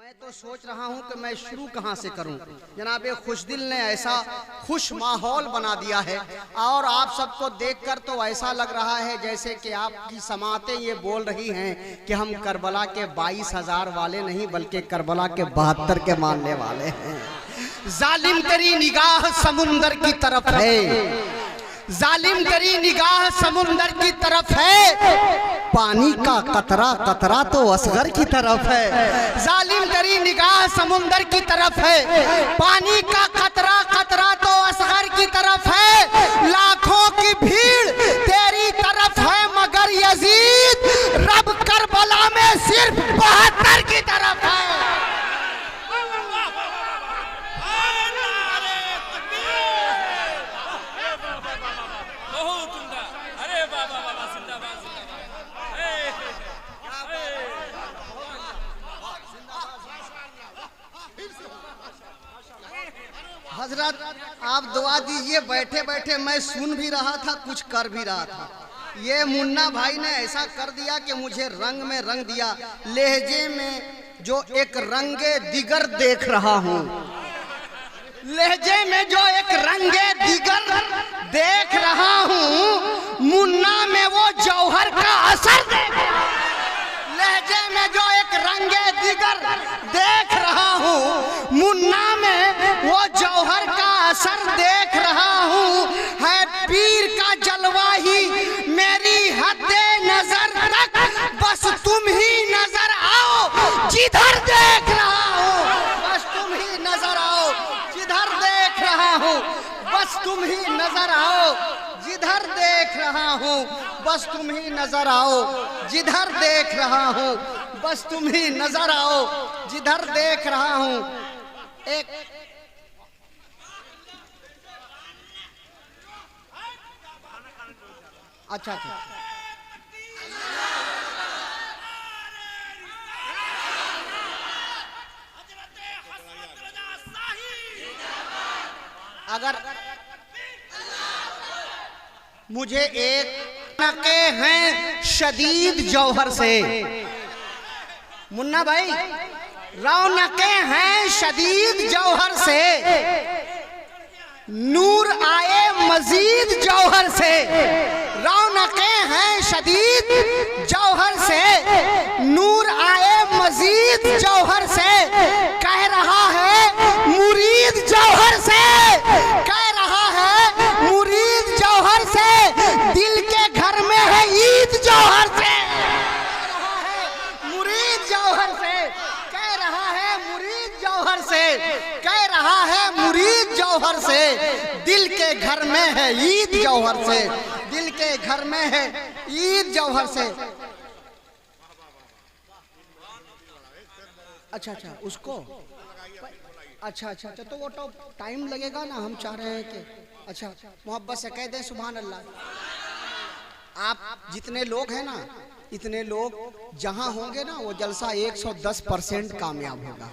मैं तो सोच रहा हूं कि मैं शुरू कहां से करूं। जनाब खुशदिल ने ऐसा खुश माहौल बना दिया है और आप सबको देखकर तो ऐसा लग रहा है जैसे कि आपकी समातें ये बोल रही हैं कि हम करबला के 22,000 वाले नहीं बल्कि करबला के 72 के मानने वाले हैं। जालिम तेरी निगाह समुंदर की तरफ है, जालिम तेरी निगाह समुंदर की तरफ है, पानी का कतरा कतरा तो असगर की तरफ है। जालिम तेरी निगाह समुंदर की तरफ है, पानी का कतरा कतरा तो असगर की तरफ है। लाखों की भीड़ तेरी तरफ है मगर यजीद रब करबला में सिर्फ 72 की तरफ है। हजरत आप दुआ दीजिए। बैठे बैठे मैं सुन भी रहा था, कुछ कर भी रहा था। ये मुन्ना भाई ने ऐसा कर दिया कि मुझे रंग में रंग दिया। लहजे में जो एक रंगे दिगर देख रहा हूँ, लहजे में जो एक रंगे दिगर देख रहा हूँ, मुन्ना में वो जौहर का असर देख रहा हूँ। लहजे में जो एक रंगे दिगर देख रहा हूँ, मुन्ना में वो जौहर का असर देख रहा हूँ। है पीर का जलवा ही मेरी हद्दे नजर तक, बस तुम ही नजर आओ जिधर देख रहा हूँ। बस तुम ही नजर आओ जिधर देख रहा हूँ, बस तुम ही नजर आओ जिधर देख रहा हूँ। बस तुम ही नजर आओ जिधर देख रहा हूँ, बस तुम ही नजर आओ जिधर देख रहा हूँ। एक अच्छा अच्छा अगर मुझे एक नके हैं शदीद जौहर से, मुन्ना भाई रौनके हैं शदीद जौहर से, नूर आए मजीद जौहर से। रौनके हैं शदीद जौहर से, नूर आए मजीद जौहर से। कह रहा है मुरीद जौहर से, कह रहा है मुरीद जौहर से, दिल के घर में है ईद जौहर से। मुरीद जौहर से कह रहा है, मुरीद जौहर से कह रहा है, मुरीद जौहर से, दिल के घर में है ईद जौहर से, दिल के घर में है ईद जौहर से। अच्छा अच्छा उसको अच्छा अच्छा तो वो तो टाइम लगेगा ना, हम चाह रहे हैं कि अच्छा मोहब्बत से कह दें सुभान अल्लाह। आप जितने लोग हैं ना, इतने लोग जहां होंगे ना वो जलसा 110% कामयाब होगा।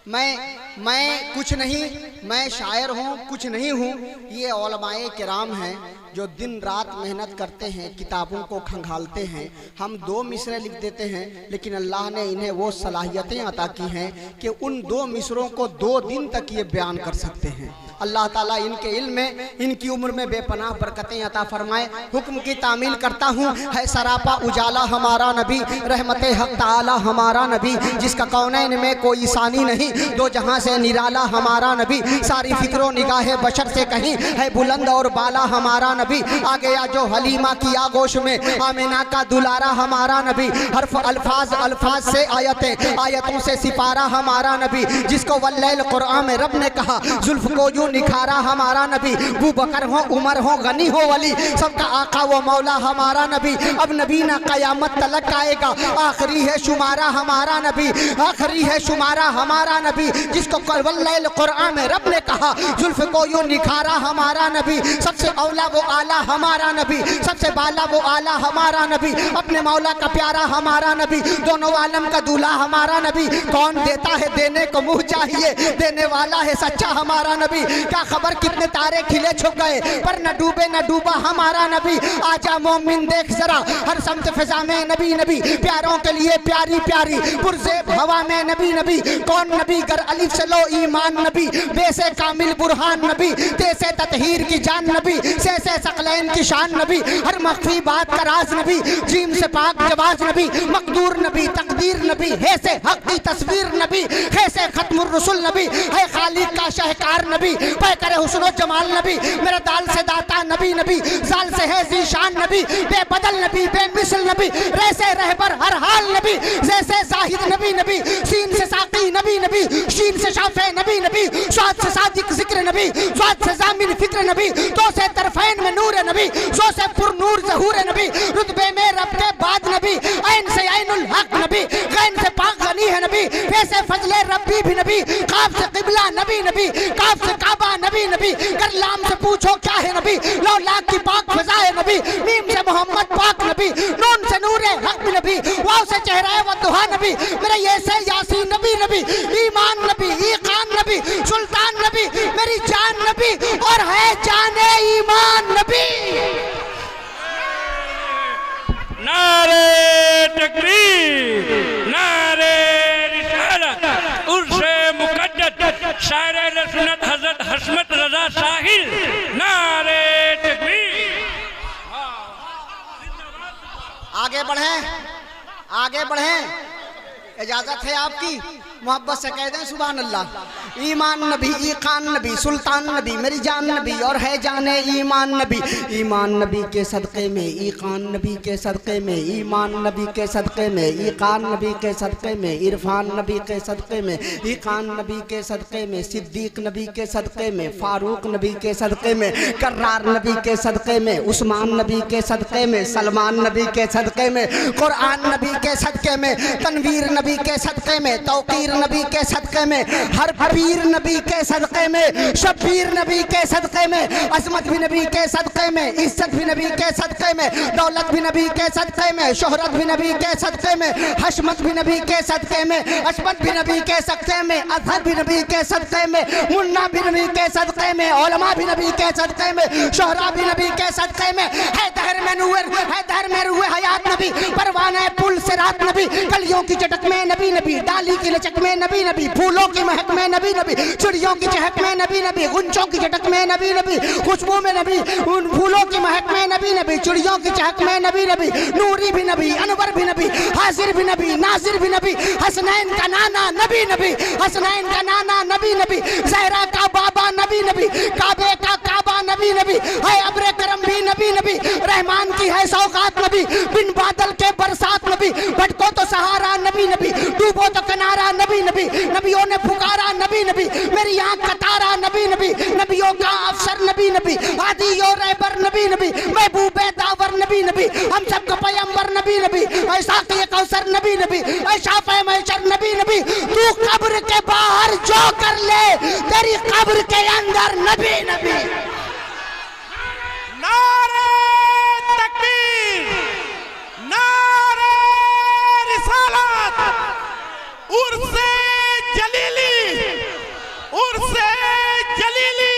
मैं कुछ नहीं, मैं शायर हूँ, कुछ नहीं हूँ। ये उलमाए किराम हैं जो दिन रात मेहनत करते हैं, किताबों को खंगालते हैं। हम 2 मिसरे लिख देते हैं, लेकिन अल्लाह ने इन्हें वो सलाहियतें अता की हैं कि उन 2 मिसरों को 2 दिन तक ये बयान कर सकते हैं। अल्लाह ताला इनके इल्म में, इनकी उम्र में बेपनाह बरकतें अता फरमाए। हुक्म की तामील करता हूँ, है सरापा उजाला हमारा नबी, रहमते हक ताला हमारा नबी, जिसका कौनैन में कोई सानी नहीं, दो जहां से निराला हमारा नबी। सारी फिक्रो निगाहे बशर से कहीं है बुलंद और बाला हमारा नबी। आ गया जो हलीमा की आगोश में, आमिना का दुलारा हमारा नबी। हर्फ अल्फाज अल्फाज से आयतें, आयतों से सिपारा हमारा नबी। जिसको वल्लैल कुरान में रब ने कहा, जुल्फ को यूं निखारा हमारा नबी। अबू बकर हो, उमर हो, गनी हो, वली, सबका आका वो मौला हमारा नबी। अब नबी ना कयामत तलक आएगा, आखिरी है शुमारा हमारा नबी, आखिरी है शुमारा हमारा नबी। जिसको वल्लैल कुरान में रब ने कहा, जुल्फ को यूं निखारा हमारा नबी। सबसे औला वो आला हमारा नबी, सबसे बाला वो आला हमारा नबी। अपने मौला का प्यारा हमारा नबी, दोनों आलम का दूल्हा हमारा नबी। कौन देता है देने को मुँह चाहिए, देने वाला है सच्चा हमारा नबी। क्या खबर कितने तारे खिले छुप गए, पर न डूबे न डूबा हमारा नबी। आजा मोमिन देख जरा हर समत फिजा में नबी नबी, प्यारों के लिए प्यारी प्यारी पुरज़ेब हवा में नबी नबी। कौन नबी गर अलिफ से लो ईमान नबी, बेसे कामिल बुरहान नबी, तेसे ततहीर की जान नबी, से सकलैन की शान नबी, हर मख्फी बात का राज नबी, जीम से पाक जवाज नबी, मकदूर नबी तकदीर नबी, है से हक की तस्वीर नबी, है से खत्मुर रसूल नबी, है खालिक का शहकार नबी, पे करे हुस्न जमाल नबी, मेरा दाल से दाता नबी नबी, साल से है ज़ीशान नबी, बेबदल नबी बेमिसल नबी, रहसे रहबर हर हाल नबी, जैसे जाहिद नबी नबी, सीन से साकी नबी नबी, शीन से शाफे नबी नबी, स्वाद से सादिक जिक्र नबी, स्वाद से जामिन फिक्र नबी, तो से तरफैन में नूर नबी, सो से पुर नूर ज़हूर नबी, रुतबे में रब के बाद नबी, ऐन से ऐनुल हक नबी, गैन से पाक गनी है नबी, वैसे फजले रब्बी भी नबी, काफ से क़िबला नबी नबी, काफ से काबा नबी नबी, कर लाम से पूछो क्या है नबी, लो लाख की पाक फजा है नबी, मीम से मोहम्मद पाक नबी, नून से नूर हक नबी, वाव से चेहरा व दुहा नबी, मेरा ये से यासीन नबी नबी, ईमान नबी ईकान नबी, सुल्तान नबी, मेरी जान नबी और है जाने ईमान नबी। नारे तकबीर, नारे रिसालत, उर्से मुक़द्दस शायर सुन्नत हज़रत हस्मत रज़ा साहिल, नारे तकबीर। आगे बढ़ें, आगे बढ़ें, इजाजत है आपकी, मोहब्बत से कह दें सुभान अल्लाह। ईमान नबी ईकान नबी सुल्तान नबी, मेरी जान नबी और है जाने ईमान नबी। ईमान नबी के सदक़े में, ईकान नबी के सदक़े में, ईमान नबी के सदक़े में, ईकान नबी के सदक़े में, इरफान नबी के सदक़े में, ईकान नबी के सदक़े में, सिद्दीक नबी के सदक़े में, फारूक नबी के सदक़े में, कर्रार नबी के सदक़े में, उस्मान नबी के सदक़े में, सलमान नबी के सदक़े में, कुरान नबी के सदक़े में, तनवीर नबी के सदक़े में, तौक़ीर नबी के सदक़े में, हर पीर नबी के सदक़े में, शबीर नबी के सदक़े में, अज़मत भी नबी के सदक़े में, इज्जत भी नबी के सदक़े में, दौलत भी नबी के सदक़े में, शोहरत भी नबी के सदक़े में, हशमत भी नबी के सदक़े में, अशमत भी नबी के सदक़े में, अज़हर भी नबी के सदक़े में, मुन्ना भी नबी के सदक़े में, उलमा भी नबी के सदक़े में, शोहरा भी नबी के सदक़े में, है दहर में नूर है दहर में रूह हयात नबी, परवाना पुल से रात नबी, कलियों की चटक में नबी नबी, डाली की लचक में नबी नबी, फूलों की महक में नबी नबी, चिड़ियों की चहक में नबी नबी, गुंजों की चटक में नबी नबी, खुशबू में नबी, उन फूलों की महक में नबी नबी, चिड़ियों की चहक में नबी नबी, नूरी भी नबी, अनवर भी नबी, हाजिर भी नबी, नाजिर भी नबी, हसनैन का नाना नबी नबी, हसनैन का नाना नबी नबी, ज़हरा का बाबा नबी नबी, काबे का काबा नबी नबी, है अब्रे करम भी नबी नबी, रहमान की है सौगात नबी, बिन बादल के बरसात नबी, भटको तो सहारा नबी नबी, डूबो तो किनारा नबी नबी, नबियों ने पुकारा नबी नबी, मेरी आँख का तारा नबी नबी, नबियों का अफसर नबी नबी, आदि और रहबर नबी नबी, महबूबे दावर नबी नबी, हम सबका पैगंबर नबी नबी, ऐसा के कौसर नबी नबी, ऐसा महशर नबी नबी, तू कब्र के बाहर जो कर ले तेरी कब्र के अंदर नबी नबी। नारे तकबीर, नारे रिसालत, उर्से जलीली, उर्से जलीली।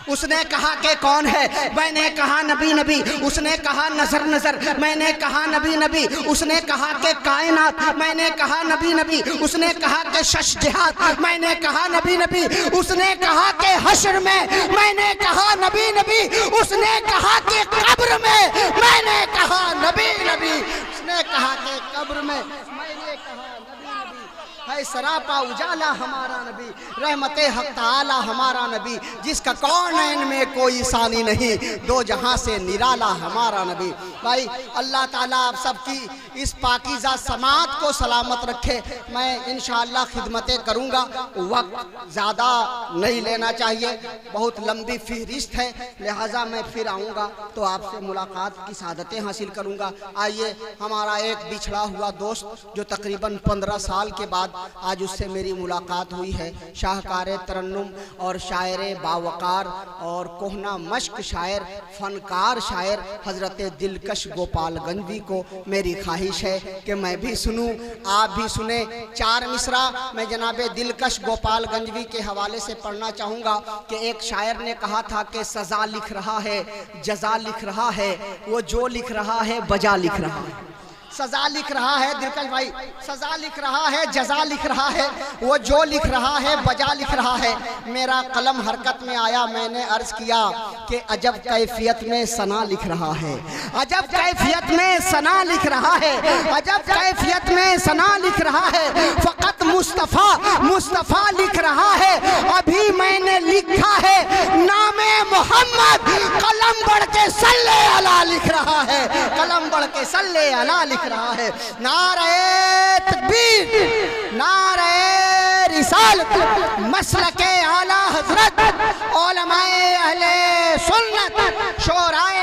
उसने कहा कि कौन है, मैंने कहा नबी नबी, उसने कहा नजर नजर, मैंने कहा नबी नबी, उसने कहा कि कायनात, मैंने कहा नबी नबी, उसने कहा कि शश जिहाद, मैंने कहा नबी नबी, उसने कहा कि हश्र में, मैंने कहा नबी नबी, उसने कहा कि कब्र में, मैंने कहा नबी नबी, उसने कहा कि कब्र में, मैंने कहा नबी नबी, है सरापा उजाला हमारा नबी, रहमते हक ताला हमारा नबी, जिसका कौनैन में कोई सानी नहीं, दो जहां से निराला हमारा नबी। भाई अल्लाह ताला आप सबकी इस पाकीज़ा समात को सलामत रखे। मैं इंशाअल्लाह खिदमतें करूँगा, वक्त ज़्यादा नहीं लेना चाहिए, बहुत लंबी फहरिस्त है, लिहाजा मैं फिर आऊँगा तो आपसे मुलाकात की सादतें हासिल करूँगा। आइए, हमारा एक बिछड़ा हुआ दोस्त जो तकरीबन 15 साल के बाद आज उससे मेरी मुलाकात हुई है। शाहकार तरन्नुम और शायर बावकार और कोहना मश्क शायर, फनकार शायर हज़रत दिलकश गोपाल गंजवी को मेरी ख्वाहिश है कि मैं भी सुनूं, आप भी सुने। 4 मिसरा मैं जनाब दिलकश गोपाल गंजवी के हवाले से पढ़ना चाहूँगा कि एक शायर ने कहा था कि सज़ा लिख रहा है, जज़ा लिख रहा है, वो जो लिख रहा है बजा लिख रहा है। सजा लिख रहा है दिलकश भाई, सजा लिख रहा है, जजा लिख रहा है, वो जो लिख रहा है बजा लिख रहा है। मेरा कलम हरकत में आया, मैंने अर्ज किया कि अजब कैफियत में सना लिख रहा है, अजब कैफियत में सना लिख रहा है, अजब कैफियत में सना लिख रहा है। फकत मुस्तफ़ा मुस्तफ़ा लिख रहा है, अभी मैंने लिखा है नामे मोहम्मद, कलम बढ़ के सल्ले अला लिख रहा है, कलम बढ़ के सल्ले अला लिख रहा है। नारे तकबीर, नारे रिसालत, मसलके आला हजरत, उलमाए अहले सुन्नत, शोराए